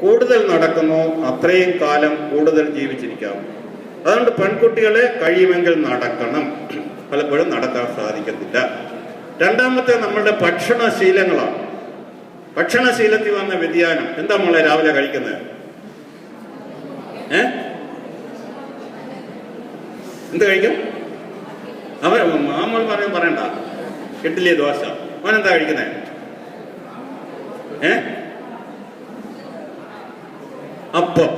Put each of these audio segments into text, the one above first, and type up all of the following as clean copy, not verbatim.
കൂടുതൽ നടക്കുന്നു അത്രയും കാലം കൂടുതൽ ജീവിച്ചിരിക്കാം. അതുകൊണ്ട് പെൺകുട്ടികളെ കഴിയുമെങ്കിൽ നടക്കണം. പലപ്പോഴും നടക്കാൻ സാധിക്കത്തില്ല. രണ്ടാമത്തെ നമ്മളുടെ ഭക്ഷണശീലങ്ങളാണ്. ഭക്ഷണശീലത്തിൽ വന്ന വ്യതിയാനം. എന്താ നമ്മളെ രാവിലെ കഴിക്കുന്നത്? എന്ത് കഴിക്കും? മാമോൾ പറയണ്ട. ഇഡ്ഡലി, ദോശ. അവനെന്താ കഴിക്കുന്നത്? അപ്പം.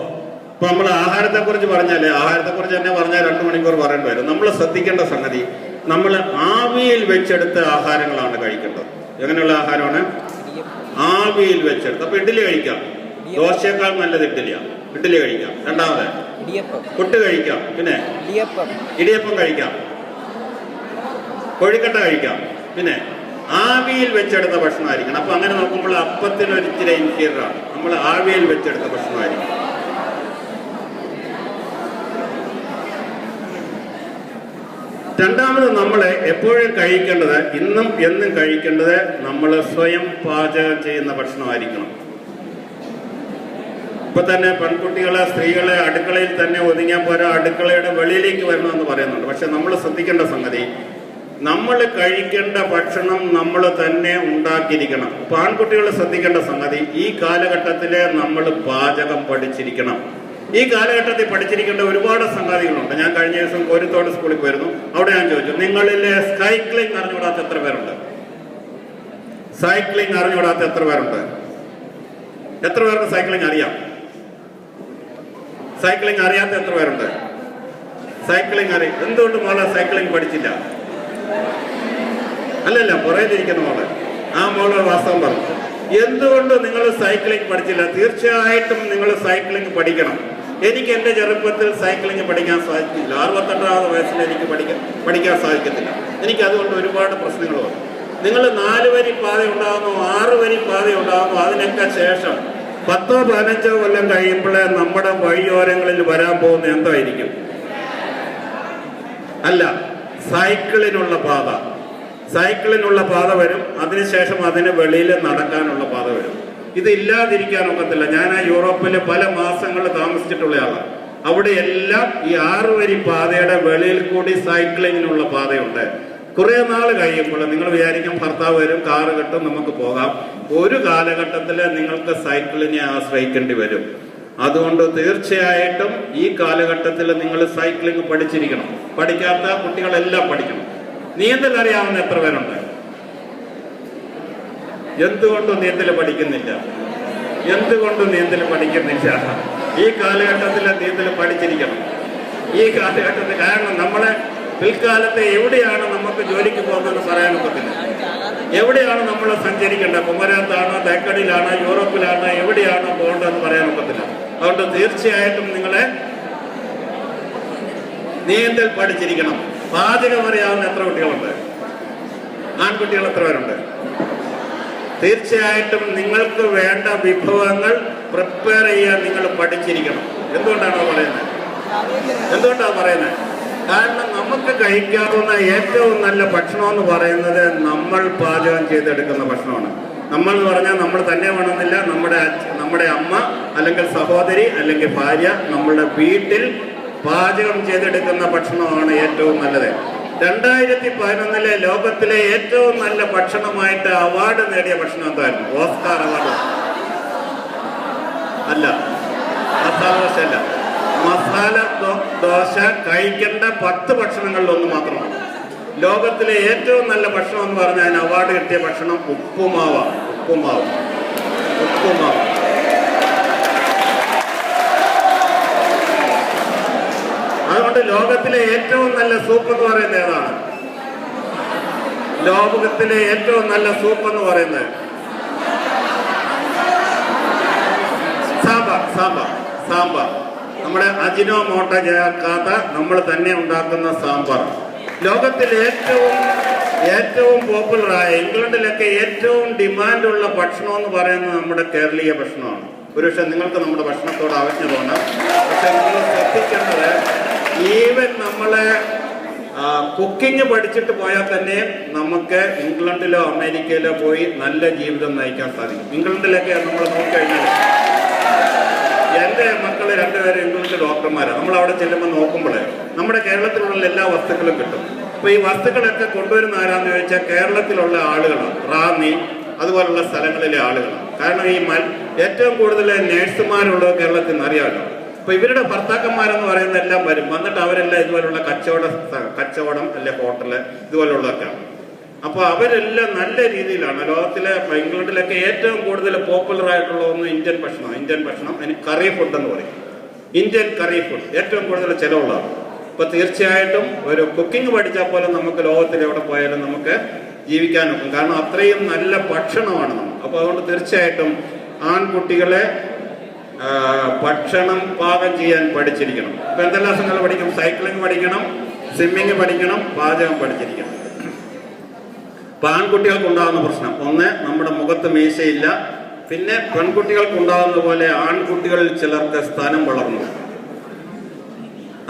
ഇപ്പൊ നമ്മൾ ആഹാരത്തെ കുറിച്ച് പറഞ്ഞാലേ, ആഹാരത്തെക്കുറിച്ച് തന്നെ പറഞ്ഞാൽ 2 മണിക്കൂർ പറയേണ്ടി വരും. നമ്മൾ ശ്രദ്ധിക്കേണ്ട സംഗതി, നമ്മൾ ആവിയിൽ വെച്ചെടുത്ത ആഹാരങ്ങളാണ് കഴിക്കേണ്ടത്. എങ്ങനെയുള്ള ആഹാരമാണ്? ആവിയിൽ വെച്ചെടുത്ത്. അപ്പൊ ഇഡ്ഡലി കഴിക്കാം. ദോശയേക്കാൾ നല്ലത് ഇഡ്ഡലിയാണ്. ഇഡ്ഡലി കഴിക്കാം. രണ്ടാമത് പുട്ട് കഴിക്കാം. പിന്നെ ഇടിയപ്പം കഴിക്കാം. കോഴിക്കട്ട കഴിക്കാം. പിന്നെ ആവിയിൽ വെച്ചെടുത്ത ഭക്ഷണമായിരിക്കണം. അപ്പൊ അങ്ങനെ നോക്കുമ്പോൾ അപ്പത്തിന് ഒരിച്ചിരി ഇൻഫീരിയറാണ്. നമ്മൾ ആവിയിൽ വെച്ചെടുത്ത ഭക്ഷണമായിരിക്കും. രണ്ടാമത് നമ്മൾ എപ്പോഴും കഴിക്കേണ്ടത്, ഇന്നും എന്നും കഴിക്കേണ്ടത്, നമ്മൾ സ്വയം പാചകം ചെയ്യുന്ന ഭക്ഷണമായിരിക്കണം. ഇപ്പൊ തന്നെ പെൺകുട്ടികളെ, സ്ത്രീകളെ അടുക്കളയിൽ തന്നെ ഒതുങ്ങിയാൽ പോരാ, അടുക്കളയുടെ വെളിയിലേക്ക് വരണമെന്ന് പറയുന്നുണ്ട്. പക്ഷെ നമ്മൾ ശ്രദ്ധിക്കേണ്ട സംഗതി, നമ്മൾ കഴിക്കേണ്ട ഭക്ഷണം നമ്മൾ തന്നെ ഉണ്ടാക്കിയിരിക്കണം. ഇപ്പൊ ആൺകുട്ടികൾ ശ്രദ്ധിക്കേണ്ട സംഗതി, ഈ കാലഘട്ടത്തില് നമ്മൾ പാചകം പഠിച്ചിരിക്കണം. ഈ കാലഘട്ടത്തിൽ പഠിച്ചിരിക്കേണ്ട ഒരുപാട് സംഗതികളുണ്ട്. ഞാൻ കഴിഞ്ഞ ദിവസം കോരിത്തോട് സ്കൂളിൽ പോയിരുന്നു. അവിടെ ഞാൻ ചോദിച്ചു, നിങ്ങളിലെ സൈക്ലിംഗ് അറിഞ്ഞുകൂടാത്ത എത്ര പേരുണ്ട്? സൈക്ലിംഗ് അറിഞ്ഞുകൂടാത്ത എത്ര പേരുണ്ട്? എത്ര പേർക്ക് സൈക്ലിംഗ് അറിയാം? സൈക്ലിംഗ് അറിയാത്ത എത്ര പേരുണ്ട്? സൈക്ലിംഗ് അറിയാം. എന്തുകൊണ്ട് മോളെ സൈക്ലിംഗ് പഠിച്ചില്ല? അല്ലല്ല, പുറകിലിരിക്കുന്ന മോള്, ആ മോള് വാസ്തവം പറഞ്ഞു. എന്തുകൊണ്ട് നിങ്ങൾ സൈക്ലിംഗ് പഠിച്ചില്ല? തീർച്ചയായിട്ടും നിങ്ങൾ സൈക്ലിംഗ് പഠിക്കണം. എനിക്ക് എന്റെ ചെറുപ്പത്തിൽ സൈക്ലിംഗ് പഠിക്കാൻ സാധിക്കില്ല. 68ാമത്തെ വയസ്സിൽ എനിക്ക് പഠിക്കാൻ സാധിക്കത്തില്ല. എനിക്ക് അതുകൊണ്ട് ഒരുപാട് പ്രശ്നങ്ങൾ വന്നു. നിങ്ങൾ 4 വരി പാത ഉണ്ടാകുന്നു, 6 വരി പാത ഉണ്ടാകുന്നു. അതിനൊക്കെ ശേഷം 10-15 കൊല്ലം കഴിയുമ്പോൾ നമ്മുടെ വഴിയോരങ്ങളിൽ വരാൻ പോകുന്ന എന്തായിരിക്കും? അല്ല, സൈക്കിളിനുള്ള പാത. സൈക്കിളിനുള്ള പാത വരും. അതിനുശേഷം അതിന് വെളിയിൽ നടക്കാനുള്ള പാത വരും. ഇത് ഇല്ലാതിരിക്കാൻ ഒക്കത്തില്ല. ഞാൻ യൂറോപ്പിൽ പല മാസങ്ങൾ താമസിച്ചിട്ടുള്ള ആളാണ്. അവിടെ എല്ലാം ഈ 6 വരി പാതയുടെ വെളിയിൽ കൂടി സൈക്ലിങ്ങിനുള്ള പാതയുണ്ട്. കുറെ നാൾ കഴിയുമ്പോൾ നിങ്ങൾ വിചാരിക്കും ഭർത്താവ് വരും, കാറ് കിട്ടും, നമുക്ക് പോകാം. ഒരു കാലഘട്ടത്തിൽ നിങ്ങൾക്ക് സൈക്കിളിനെ ആശ്രയിക്കേണ്ടി വരും. അതുകൊണ്ട് തീർച്ചയായിട്ടും ഈ കാലഘട്ടത്തിൽ നിങ്ങൾ സൈക്ലിംഗ് പഠിച്ചിരിക്കണം. പഠിക്കാത്ത കുട്ടികളെല്ലാം പഠിക്കണം. നീന്തൽ അറിയാവുന്ന എത്ര പേരുണ്ട്? എന്തുകൊണ്ട് നീന്തൽ പഠിക്കുന്നില്ല? എന്തുകൊണ്ട് നീന്തൽ പഠിക്കുന്നില്ല? ഈ കാലഘട്ടത്തിൽ നീന്തൽ പഠിച്ചിരിക്കണം. ഈ കാലഘട്ടത്തിൽ. കാരണം നമ്മളെ പിൽക്കാലത്ത് എവിടെയാണ് നമുക്ക് ജോലിക്ക് പോകുന്നതെന്ന് പറയാനൊക്കത്തില്ല. എവിടെയാണ് നമ്മൾ സഞ്ചരിക്കേണ്ടത്? കുമരകത്താണോ, തേക്കടിയിലാണോ, യൂറോപ്പിലാണോ, എവിടെയാണോ പോകേണ്ടതെന്ന് പറയാനൊക്കത്തില്ല. അതുകൊണ്ട് തീർച്ചയായിട്ടും നിങ്ങളെ നീന്തൽ പഠിച്ചിരിക്കണം. പാചകം അറിയാവുന്ന എത്ര കുട്ടികളുണ്ട്? ആൺകുട്ടികൾ എത്ര പേരുണ്ട്? തീർച്ചയായിട്ടും നിങ്ങൾക്ക് വേണ്ട വിഭവങ്ങൾ പ്രിപ്പയർ ചെയ്യാൻ നിങ്ങൾ പഠിച്ചിരിക്കണം. എന്തുകൊണ്ടാണോ പറയുന്നത്? എന്തുകൊണ്ടാണ് പറയുന്നത്? കാരണം നമുക്ക് കഴിക്കാവുന്ന ഏറ്റവും നല്ല ഭക്ഷണം എന്ന് പറയുന്നത് നമ്മൾ പാചകം ചെയ്തെടുക്കുന്ന ഭക്ഷണമാണ്. നമ്മൾ എന്ന് പറഞ്ഞാൽ നമ്മൾ തന്നെ വേണമെന്നില്ല. നമ്മുടെ അമ്മ അല്ലെങ്കിൽ സഹോദരി അല്ലെങ്കിൽ ഭാര്യ നമ്മളുടെ വീട്ടിൽ പാചകം ചെയ്തെടുക്കുന്ന ഭക്ഷണമാണ് ഏറ്റവും നല്ലത്. 2011 ലോകത്തിലെ ഏറ്റവും നല്ല ഭക്ഷണമായിട്ട് അവാർഡ് നേടിയ ഭക്ഷണം എന്തായിരുന്നു? ഓസ്കാർ അവാർഡ് അല്ല, മസാല ദോശ അല്ല. മസാല ദോശ കഴിക്കേണ്ട 10 ഭക്ഷണങ്ങളിലൊന്ന് മാത്രമാണ്. ലോകത്തിലെ ഏറ്റവും നല്ല ഭക്ഷണം എന്ന് പറഞ്ഞാൽ അതിന് അവാർഡ് കിട്ടിയ ഭക്ഷണം ഉപ്പുമാവ്. അതുകൊണ്ട് ലോകത്തിലെ ഏറ്റവും നല്ല സൂപ്പ് എന്ന് പറയുന്നത് ഏതാണ്? ലോകത്തിലെ ഏറ്റവും നല്ല സൂപ്പ് എന്ന് പറയുന്നത് സാമ്പാർ. നമ്മുടെ അജിനോമോട്ട ചേർക്കാത്ത നമ്മൾ തന്നെ ഉണ്ടാക്കുന്ന സാമ്പാർ. ലോകത്തിൽ ഏറ്റവും പോപ്പുലറായ, ഇംഗ്ലണ്ടിലൊക്കെ ഏറ്റവും ഡിമാൻഡുള്ള ഭക്ഷണം എന്ന് പറയുന്നത് നമ്മുടെ കേരളീയ ഭക്ഷണമാണ്. ഒരുപക്ഷെ നിങ്ങൾക്ക് നമ്മുടെ ഭക്ഷണത്തോട് ആവശ്യം തോന്നാം. പക്ഷെ നിങ്ങൾ ശ്രദ്ധിക്കേണ്ടത്, ഈവൻ നമ്മളെ കുക്കിംഗ് പഠിച്ചിട്ട് പോയാൽ തന്നെ നമുക്ക് ഇംഗ്ലണ്ടിലോ അമേരിക്കയിലോ പോയി നല്ല ജീവിതം നയിക്കാൻ സാധിക്കും. ഇംഗ്ലണ്ടിലൊക്കെ നമ്മൾ നോക്കിക്കഴിഞ്ഞാൽ എൻ്റെ മക്കൾ രണ്ടുപേരും ഇംഗ്ലീഷ് ഡോക്ടർമാരാണ്. നമ്മൾ അവിടെ ചെല്ലുമ്പോൾ നോക്കുമ്പോൾ നമ്മുടെ കേരളത്തിലുള്ള എല്ലാ വസ്തുക്കളും കിട്ടും. അപ്പോൾ ഈ വസ്തുക്കളൊക്കെ കൊണ്ടുവരുന്ന ആരാന്ന് ചോദിച്ചാൽ കേരളത്തിലുള്ള ആളുകളാണ്, റാന്നി അതുപോലുള്ള സ്ഥലങ്ങളിലെ ആളുകളാണ്. കാരണം ഈ ഏറ്റവും കൂടുതൽ നേഴ്സുമാരുള്ളത് കേരളത്തിൽ നിന്ന് അറിയാമല്ലോ. അപ്പൊ ഇവരുടെ ഭർത്താക്കന്മാരെന്ന് പറയുന്ന എല്ലാം വരും, വന്നിട്ട് അവരെല്ലാം ഇതുപോലുള്ള കച്ചവടം അല്ലെ ഹോട്ടല് ഇതുപോലുള്ളതൊക്കെയാണ്. അപ്പൊ അവരെല്ലാം നല്ല രീതിയിലാണ് ലോകത്തിലെ, ഇംഗ്ലണ്ടിലൊക്കെ ഏറ്റവും കൂടുതൽ പോപ്പുലർ ആയിട്ടുള്ള ഒന്ന് ഇന്ത്യൻ ഭക്ഷണം. അതിന് കറി ഫുഡ് എന്ന് പറയും. ഇന്ത്യൻ കറി ഫുഡ് ഏറ്റവും കൂടുതൽ ചിലവുള്ളതാണ്. അപ്പൊ തീർച്ചയായിട്ടും ഒരു കുക്കിംഗ് പഠിച്ചാൽ പോലും നമുക്ക് ലോകത്തിൽ എവിടെ പോയാലും നമുക്ക് ജീവിക്കാൻ നോക്കും. കാരണം അത്രയും നല്ല ഭക്ഷണമാണ് നമുക്ക്. അപ്പൊ അതുകൊണ്ട് തീർച്ചയായിട്ടും ആൺകുട്ടികളെ ഭക്ഷണം പാകം ചെയ്യാൻ പഠിച്ചിരിക്കണം. ഇപ്പൊ എന്തെല്ലാം സംഘങ്ങൾ പഠിക്കും? സൈക്ലിംഗ് പഠിക്കണം, സ്വിമ്മിങ് പഠിക്കണം, പാചകം പഠിച്ചിരിക്കണം. അപ്പൊ ആൺകുട്ടികൾക്കുണ്ടാകുന്ന പ്രശ്നം ഒന്ന്, നമ്മുടെ മുഖത്ത് മീശയില്ല. പിന്നെ പെൺകുട്ടികൾക്കുണ്ടാകുന്ന പോലെ ആൺകുട്ടികളിൽ ചിലർക്ക് സ്ഥാനം വളർന്നു.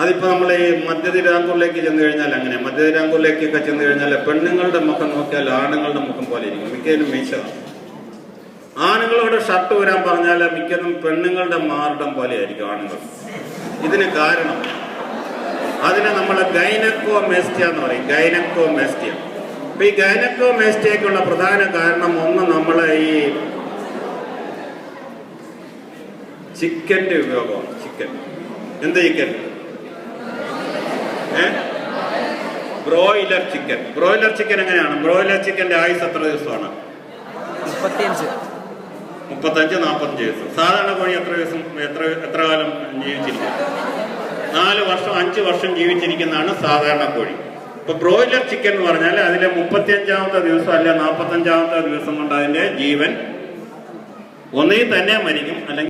അതിപ്പോ നമ്മൾ ഈ മധ്യതിരാങ്കൂറിലേക്ക് ചെന്ന് കഴിഞ്ഞാൽ അങ്ങനെ, മധ്യതിരാങ്കൂറിലേക്കൊക്കെ ചെന്ന് കഴിഞ്ഞാൽ പെണ്ണുങ്ങളുടെ മുഖം നോക്കിയാൽ ആണുങ്ങളുടെ മുഖം പോലെ ഇരിക്കും. മിക്കതിനും മീശ. ആണുങ്ങളോട് ഷർട്ട് വരാൻ പറഞ്ഞാൽ മിക്കതും പെണ്ണുങ്ങളുടെ മാർഡം പോലെ ആയിരിക്കും ആണുങ്ങൾ. ഇതിന് കാരണം അതിനെ നമ്മൾ ഗൈനക്കോമേസ്റ്റിയ എന്ന് പറയും. ഗൈനക്കോമേസ്റ്റിയ. അപ്പൊ ഈ ഗൈനക്കോമേസ്റ്റിയക്കുള്ള പ്രധാന കാരണം ഒന്ന്, നമ്മളെ ഈ ചിക്കന്റെ ഉപയോഗമാണ്. ചിക്കൻ എന്ത് chicken? Broiler chicken. Broiler chicken എങ്ങനെയാണ്? ബ്രോയിലർ ചിക്കന്റെ ആയുസ് എത്ര ദിവസമാണ്? 35-40 ദിവസം. സാധാരണ കോഴി എത്ര ദിവസം, എത്ര കാലം ജീവിച്ചിരിക്കും? 4 വർഷം 5 വർഷം ജീവിച്ചിരിക്കുന്നതാണ് സാധാരണ കോഴി. ഇപ്പൊ ബ്രോയിലർ ചിക്കൻ എന്ന് പറഞ്ഞാൽ അതിലെ 35-ാമത്തെ ദിവസം അല്ല 45-ാമത്തെ ദിവസം കൊണ്ട് അതിന്റെ ജീവൻ ഒന്നുകിൽ തന്നെ മരിക്കും, അല്ലെങ്കിൽ